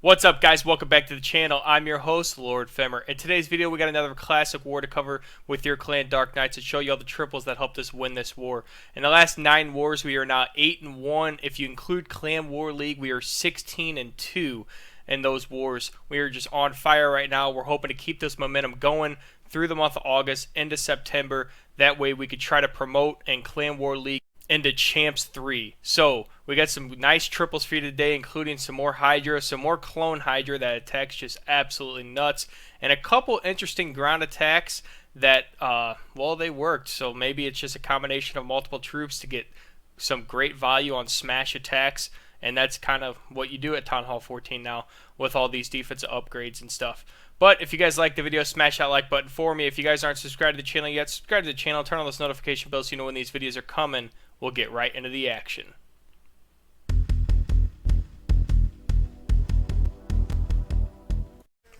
What's up, guys? Welcome back to the channel. I'm your host, Lord Femmer. In today's video, we got another classic war to cover with your clan Dark Knights to show you all the triples that helped us win this war. In the last 9 wars, we are now 8-1. If you include Clan War League, we are 16-2 in those wars. We are just on fire right now. We're hoping to keep this momentum going through the month of August into September. That way, we could try to promote in Clan War League into Champs 3. So, we got some nice triples for you today, including some more Hydra, some more clone Hydra that attacks just absolutely nuts, and a couple interesting ground attacks that, well, they worked. So maybe it's just a combination of multiple troops to get some great value on smash attacks, and that's kind of what you do at Town Hall 14 now with all these defensive upgrades and stuff. But if you guys like the video, smash that like button for me. If you guys aren't subscribed to the channel yet, subscribe to the channel, turn on those notification bells so you know when these videos are coming. We'll get right into the action.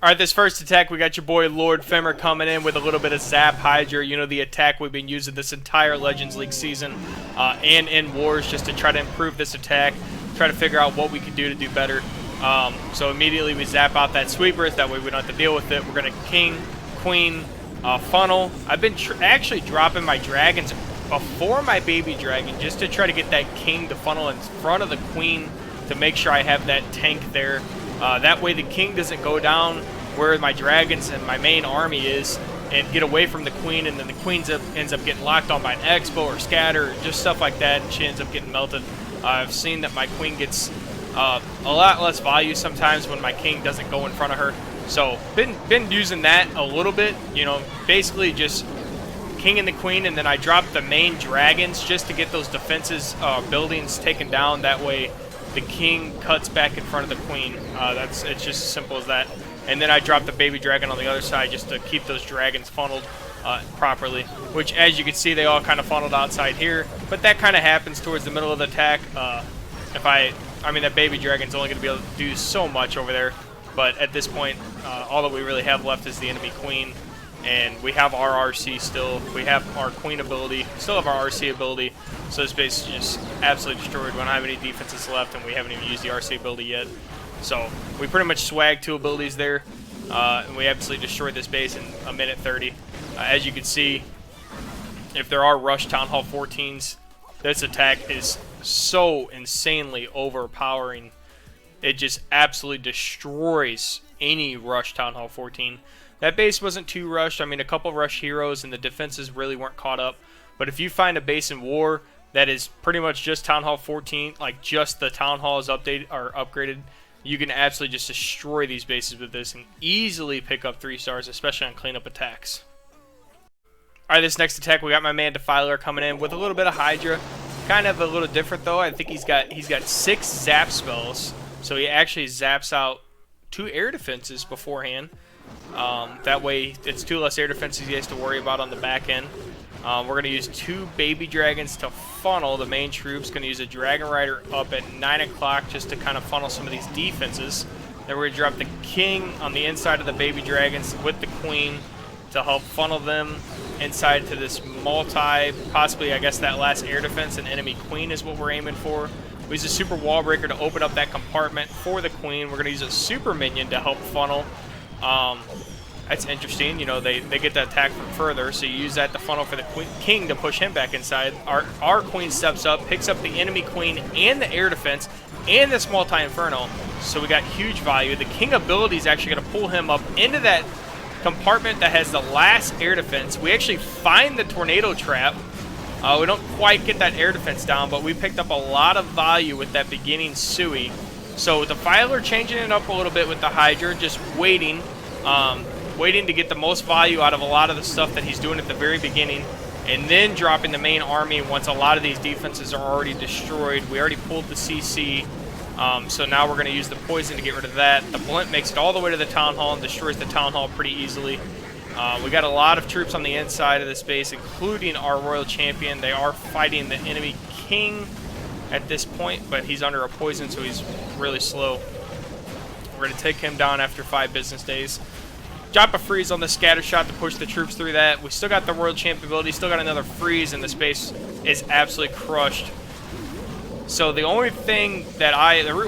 Alright, this first attack, we got your boy Lord Femmer coming in with a little bit of Zap Hydra. You know, the attack we've been using this entire Legends League season and in wars just to try to improve this attack, try to figure out what we can do to do better. So immediately we zap out that sweepers, that way we don't have to deal with it. We're going to king, queen, funnel. I've been actually dropping my dragons before my baby dragon just to try to get that king to funnel in front of the queen to make sure I have that tank there. That way the king doesn't go down where my dragons and my main army is and get away from the queen, and then the queen ends up getting locked on by an expo or scatter or just stuff like that, and she ends up getting melted. I've seen that my queen gets a lot less value sometimes when my king doesn't go in front of her. So been using that a little bit, you know, basically just king and the queen, and then I drop the main dragons just to get those defenses buildings taken down. That way the king cuts back in front of the queen. It's just as simple as that. And then I drop the baby dragon on the other side just to keep those dragons funneled properly, which, as you can see, they all kind of funneled outside here, but that kind of happens towards the middle of the attack. I mean, that baby dragon's only going to be able to do so much over there, but at this point, all that we really have left is the enemy queen, and we have our RC still. We have our queen ability, still have our RC ability, so this base is just absolutely destroyed. We don't have any defenses left, and we haven't even used the RC ability yet. So we pretty much swagged 2 abilities there, and we absolutely destroyed this base in a minute 30. As you can see, if there are rush Town Hall 14s, this attack is so insanely overpowering. It just absolutely destroys any rush Town Hall 14. That base wasn't too rushed. I mean, a couple rush heroes and the defenses really weren't caught up. But if you find a base in war that is pretty much just Town Hall 14, like just the Town Hall is updated or upgraded, you can absolutely just destroy these bases with this and easily pick up 3 stars, especially on cleanup attacks. Alright, this next attack, we got my man Defiler coming in with a little bit of Hydra. Kind of a little different though. I think he's got 6 zap spells, so he actually zaps out 2 air defenses beforehand. That way, it's 2 less air defenses he has to worry about on the back end. We're going to use 2 baby dragons to funnel the main troops. Going to use a dragon rider up at 9 o'clock just to kind of funnel some of these defenses. Then we're going to drop the king on the inside of the baby dragons with the queen to help funnel them inside to this multi, possibly, I guess, that last air defense and enemy queen is what we're aiming for. We use a super wall breaker to open up that compartment for the queen. We're going to use a super minion to help funnel. That's interesting. You know, they get the attack from further, so you use that to funnel for the king to push him back inside. Our queen steps up, picks up the enemy queen and the air defense and this multi-inferno, so we got huge value. The king ability is actually going to pull him up into that compartment that has the last air defense. We actually find the tornado trap. We don't quite get that air defense down, but we picked up a lot of value with that beginning Sui. So the Defiler changing it up a little bit with the Hydra, just waiting to get the most value out of a lot of the stuff that he's doing at the very beginning, and then dropping the main army once a lot of these defenses are already destroyed. We already pulled the CC, so now we're going to use the poison to get rid of that. The blimp makes it all the way to the Town Hall and destroys the Town Hall pretty easily. We got a lot of troops on the inside of this base, including our Royal Champion. They are fighting the enemy king at this point, but he's under a poison, so he's really slow. We're going to take him down after 5 business days. Drop a freeze on the scatter shot to push the troops through that. We still got the Royal Champion ability, still got another freeze, and the space is absolutely crushed. So the only thing that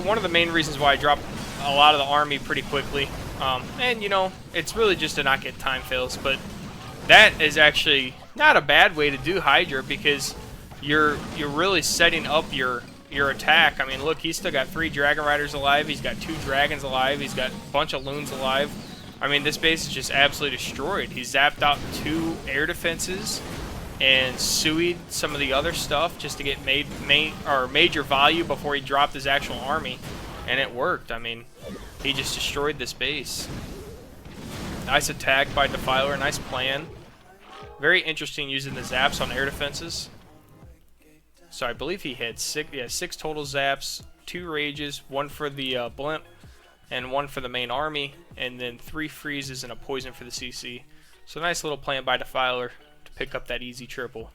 one of the main reasons why I dropped a lot of the army pretty quickly. And, you know, it's really just to not get time fails. But that is actually not a bad way to do Hydra, because you're really setting up your attack. I mean, look, he's still got 3 Dragon Riders alive. He's got 2 Dragons alive. He's got a bunch of Loons alive. I mean, this base is just absolutely destroyed. He zapped out 2 air defenses and suied some of the other stuff just to get major value before he dropped his actual army. And it worked. I mean, he just destroyed this base. Nice attack by Defiler. Nice plan. Very interesting using the zaps on air defenses. So I believe he had 6 total zaps, 2 rages, 1 for the blimp, and 1 for the main army, and then 3 freezes and a poison for the CC. So nice little plan by Defiler to pick up that easy triple.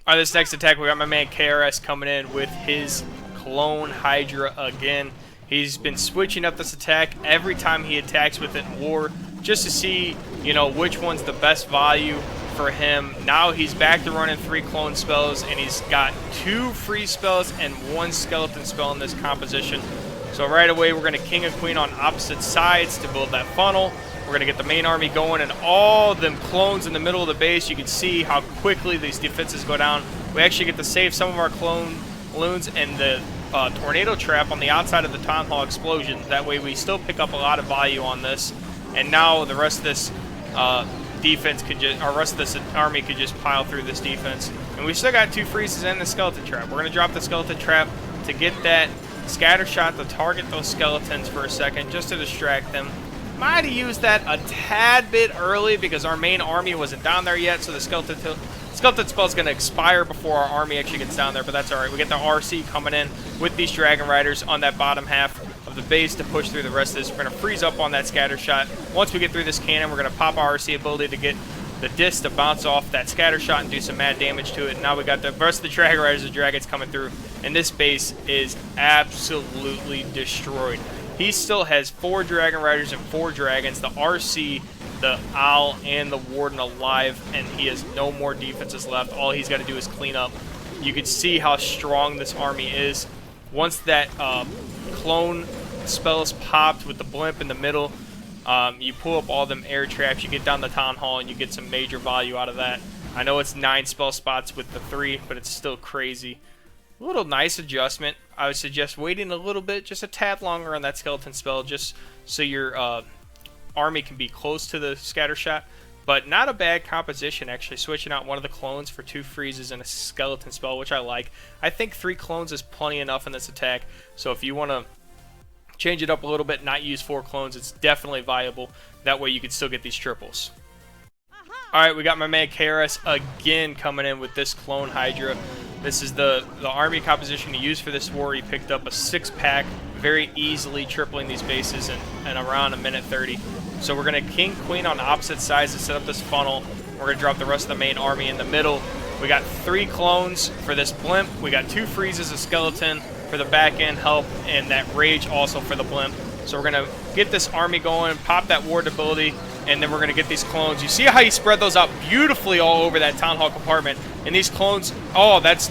Alright, this next attack, we got my man KRS coming in with his Clone Hydra again. He's been switching up this attack every time he attacks with it in war, just to see, you know, which one's the best value for him. Now he's back to running 3 clone spells, and he's got 2 freeze spells and 1 skeleton spell in this composition. So right away we're going to king and queen on opposite sides to build that funnel. We're going to get the main army going, and all them clones in the middle of the base. You can see how quickly these defenses go down. We actually get to save some of our clone loons and the tornado trap on the outside of the Town Hall explosion. That way we still pick up a lot of value on this, and now the rest of this defense could just, or rest of this army could just pile through this defense. And we still got 2 freezes and the skeleton trap. We're going to drop the skeleton trap to get that scatter shot to target those skeletons for a second, just to distract them. Might have used that a tad bit early because our main army wasn't down there yet, so the skeleton spell is going to expire before our army actually gets down there, but that's alright. We get the RC coming in with these Dragon Riders on that bottom half of the base to push through the rest of this. We're going to freeze up on that scatter shot. Once we get through this cannon, we're going to pop our RC ability to get the disc to bounce off that scatter shot and do some mad damage to it. Now we got the rest of the Dragon Riders and Dragons coming through, and this base is absolutely destroyed. He still has 4 Dragon Riders and 4 Dragons, the RC, the Owl, and the Warden alive, and he has no more defenses left. All he's got to do is clean up. You can see how strong this army is. Once that clone spell is popped with the blimp in the middle, you pull up all them air traps, you get down the Town Hall, and you get some major value out of that. I know it's 9 spell spots with the 3, but it's still crazy. A little nice adjustment. I would suggest waiting a little bit, just a tad longer on that skeleton spell, just so your army can be close to the scatter shot. But not a bad composition, actually, switching out one of the clones for 2 freezes and a skeleton spell, which I like. I think 3 clones is plenty enough in this attack, so if you want to change it up a little bit, not use 4 clones, it's definitely viable. That way you can still get these triples. Alright, we got my man KRS again coming in with this Clone Hydra. This is the army composition he used for this war. He picked up a 6-pack, very easily tripling these bases in around a minute 30. So we're going to king queen on opposite sides to set up this funnel. We're going to drop the rest of the main army in the middle. We got 3 clones for this blimp. We got 2 freezes, a skeleton for the back end help, and that rage also for the blimp. So we're going to get this army going, pop that ward ability, and then we're going to get these clones. You see how he spread those out beautifully all over that Town Hall compartment. And these clones, oh, that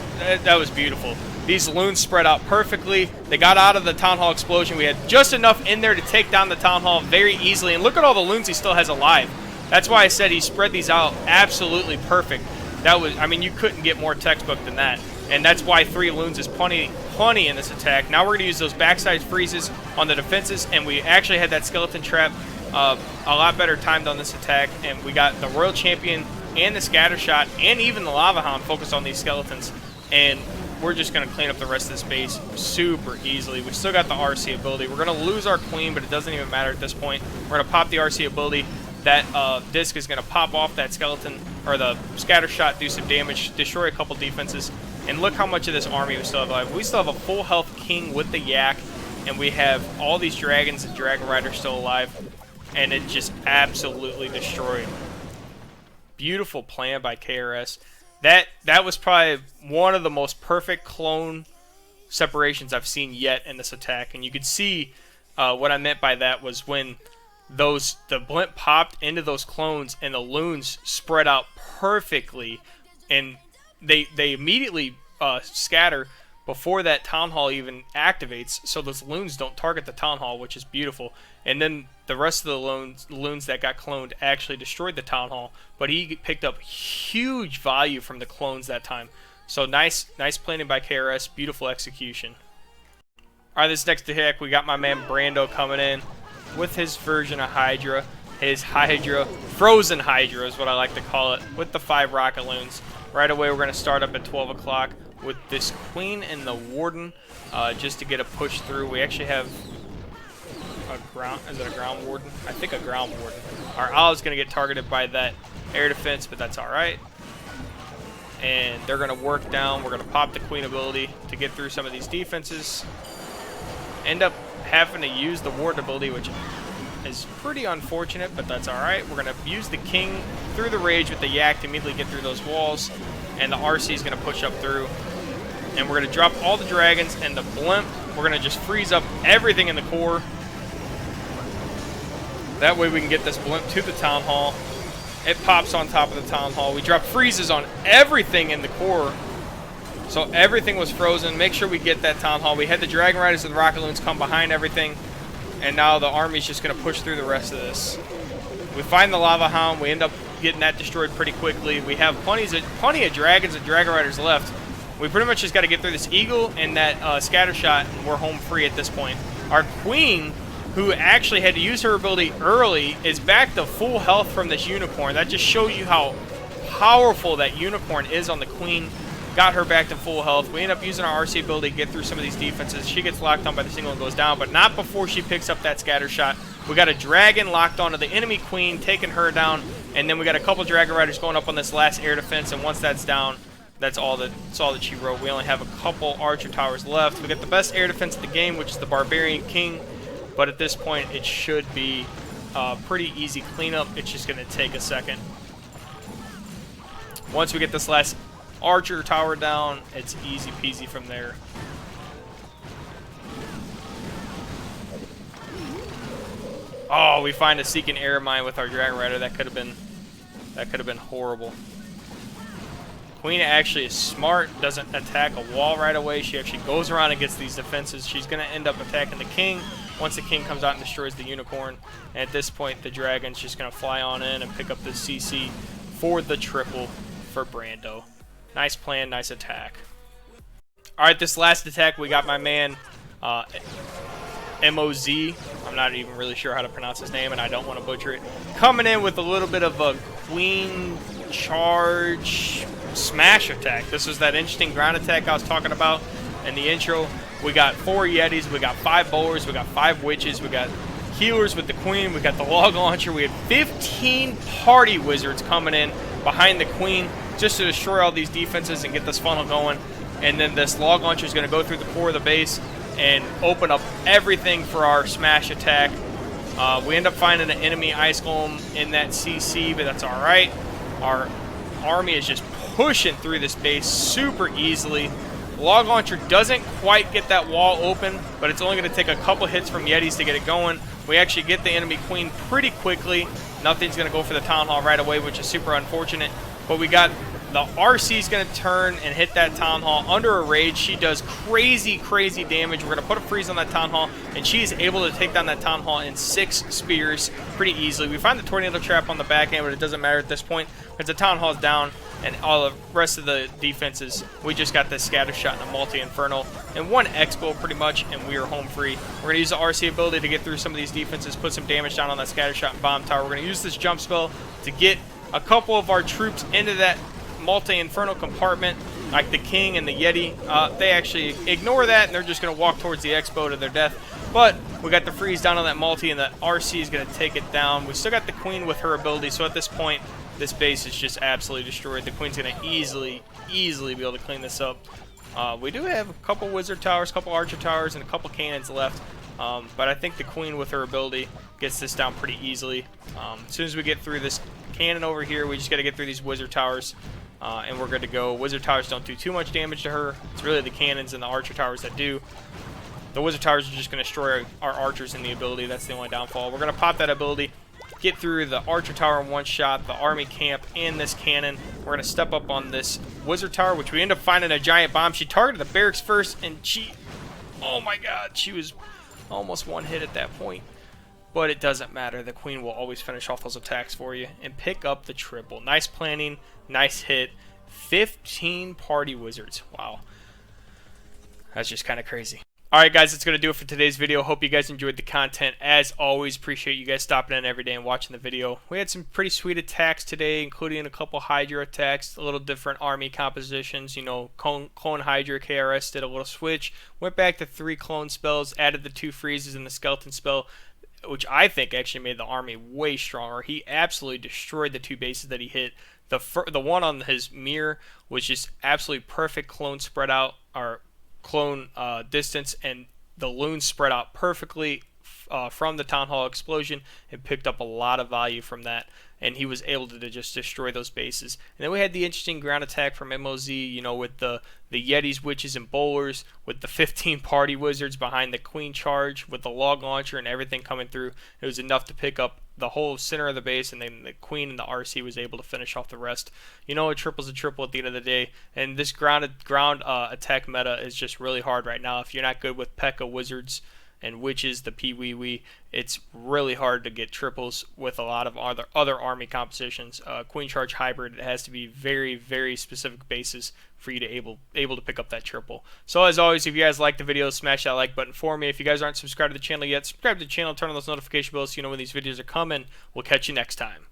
was beautiful. These loons spread out perfectly. They got out of the Town Hall explosion. We had just enough in there to take down the Town Hall very easily. And look at all the loons he still has alive. That's why I said he spread these out absolutely perfect. That was, I mean, you couldn't get more textbook than that. And that's why 3 loons is plenty in this attack. Now we're going to use those backside freezes on the defenses, and we actually had that skeleton trap a lot better timed on this attack, and we got the Royal Champion and the scatter shot and even the Lava Hound focused on these skeletons, and we're just going to clean up the rest of this base super easily. We still got the RC ability. We're going to lose our queen, but it doesn't even matter at this point. We're going to pop the RC ability. That disc is going to pop off that skeleton, or the scatter shot, do some damage, destroy a couple defenses, and look how much of this army we still have alive. We still have a full health king with the yak, and we have all these dragons and dragon riders still alive, and it just absolutely destroyed. Beautiful plan by KRS. That was probably one of the most perfect clone separations I've seen yet in this attack, and you could see what I meant by that was when the blimp popped into those clones and the loons spread out perfectly, and they immediately scatter, before that Town Hall even activates, so those loons don't target the Town Hall, which is beautiful. And then the rest of the loons that got cloned actually destroyed the Town Hall, but he picked up huge value from the clones that time. So nice planning by KRS, beautiful execution. Alright, this next attack, we got my man Brando coming in with his version of Hydra. His Hydra, Frozen Hydra is what I like to call it, with the 5 rocket loons. Right away, we're going to start up at 12 o'clock with this Queen and the Warden, just to get a push through. We actually have a ground, is it a ground warden? I think a ground warden. Our Owl's going to get targeted by that air defense, but that's alright. And they're going to work down. We're going to pop the Queen ability to get through some of these defenses. End up having to use the Warden ability, which is pretty unfortunate, but that's alright. We're going to use the King through the Rage with the Yak to immediately get through those walls. And the RC is going to push up through. And we're going to drop all the dragons and the blimp. We're going to just freeze up everything in the core. That way we can get this blimp to the Town Hall. It pops on top of the Town Hall. We drop freezes on everything in the core. So everything was frozen. Make sure we get that Town Hall. We had the Dragon Riders and the Rocket Loons come behind everything. And now the army's just going to push through the rest of this. We find the Lava Hound. We end up getting that destroyed pretty quickly. We have plenty of dragons and Dragon Riders left. We pretty much just got to get through this Eagle and that Scatter Shot, and we're home free at this point. Our Queen, who actually had to use her ability early, is back to full health from this Unicorn. That just shows you how powerful that Unicorn is on the Queen. Got her back to full health. We end up using our RC ability to get through some of these defenses. She gets locked on by the single and goes down, but not before she picks up that Scatter Shot. We got a Dragon locked onto the enemy Queen, taking her down, and then we got a couple Dragon Riders going up on this last air defense, and once that's down, that's all that she wrote. We only have a couple Archer Towers left. We got the best air defense of the game, which is the Barbarian King, but at this point, it should be pretty easy cleanup. It's just going to take a second. Once we get this last Archer Tower down, it's easy peasy from there. Oh, we find a Seeking Air Mine with our Dragon Rider. That could have been horrible. Queen actually is smart, doesn't attack a wall right away. She actually goes around and gets these defenses. She's going to end up attacking the King once the King comes out and destroys the Unicorn. And at this point, the Dragon's just going to fly on in and pick up the CC for the triple for Brando. Nice plan, nice attack. Alright, this last attack, we got my man MOZ. I'm not even really sure how to pronounce his name, and I don't want to butcher it. Coming in with a little bit of a Queen charge smash attack. This was that interesting ground attack I was talking about in the intro. We got 4 Yetis, we got 5 bowlers, we got 5 witches, we got healers with the Queen, we got the log launcher. We had 15 party wizards coming in behind the Queen just to destroy all these defenses and get this funnel going. And then this log launcher is going to go through the core of the base and open up everything for our smash attack. We end up finding an enemy ice golem in that CC, but that's alright. Our army is just pushing through this base super easily. Log launcher doesn't quite get that wall open, but it's only going to take a couple hits from Yetis to get it going. We actually get the enemy Queen pretty quickly. Nothing's going to go for the Town Hall right away, which is super unfortunate. But we got the RC's going to turn and hit that Town Hall under a rage. She does crazy, crazy damage. We're going to put a freeze on that Town Hall, and she's able to take down that Town Hall in 6 spears pretty easily. We find the Tornado Trap on the back end, but it doesn't matter at this point because the Town Hall's down, and all the rest of the defenses, we just got the Scatter Shot and a Multi-Infernal and 1 Expo pretty much, and we are home free. We're going to use the RC ability to get through some of these defenses, put some damage down on that Scatter Shot and Bomb Tower. We're going to use this jump spell to get a couple of our troops into that Multi-Infernal compartment, like the King and the Yeti. They actually ignore that, and they're just going to walk towards the Expo to their death. But we got the freeze down on that multi, and the RC is going to take it down. We still got the Queen with her ability, so at this point, this base is just absolutely destroyed. The Queen's going to easily be able to clean this up. We do have a couple Wizard Towers, a couple Archer Towers, and a couple Cannons left. But I think the Queen with her ability gets this down pretty easily. As soon as we get through this cannon over here, we just got to get through these Wizard Towers. And we're good to go. Wizard Towers don't do too much damage to her. It's really the Cannons and the Archer Towers that do. The Wizard Towers are just going to destroy our Archers in the ability. That's the only downfall. We're going to pop that ability get through the archer tower in one shot, the army camp, and this cannon. We're going to step up on this wizard tower, which we end up finding a giant bomb. She targeted the barracks first, and oh my god, she was almost one hit at that point. But it doesn't matter. The queen will always finish off those attacks for you and pick up the triple. Nice planning, nice hit. 15 party wizards. Wow. That's just kind of crazy. Alright guys, that's going to do it for today's video. Hope you guys enjoyed the content. As always, appreciate you guys stopping in every day and watching the video. We had some pretty sweet attacks today, including a couple Hydra attacks, a little different army compositions. You know, clone Hydra, KRS did a little switch. Went back to 3 clone spells, added the 2 freezes and the skeleton spell, which I think actually made the army way stronger. He absolutely destroyed the 2 bases that he hit. The one on his mirror was just absolutely perfect clone spread out, or clone distance, and the loons spread out perfectly from the Town Hall explosion and picked up a lot of value from that, and he was able to just destroy those bases. And then we had the interesting ground attack from MOZ, you know, with the Yetis, Witches, and Bowlers, with the 15 party wizards behind the queen charge, with the log launcher and everything coming through. It was enough to pick up the whole center of the base, and then the queen and the RC was able to finish off the rest. You know, a triple's a triple at the end of the day, and this ground attack meta is just really hard right now. If you're not good with P.E.K.K.A. wizards and witches, the Pee-wee-wee, it's really hard to get triples with a lot of other army compositions. Queen Charge Hybrid, it has to be very, very specific bases for you to able to pick up that triple. So as always, if you guys like the video, smash that like button for me. If you guys aren't subscribed to the channel yet, subscribe to the channel, turn on those notification bells so you know when these videos are coming. We'll catch you next time.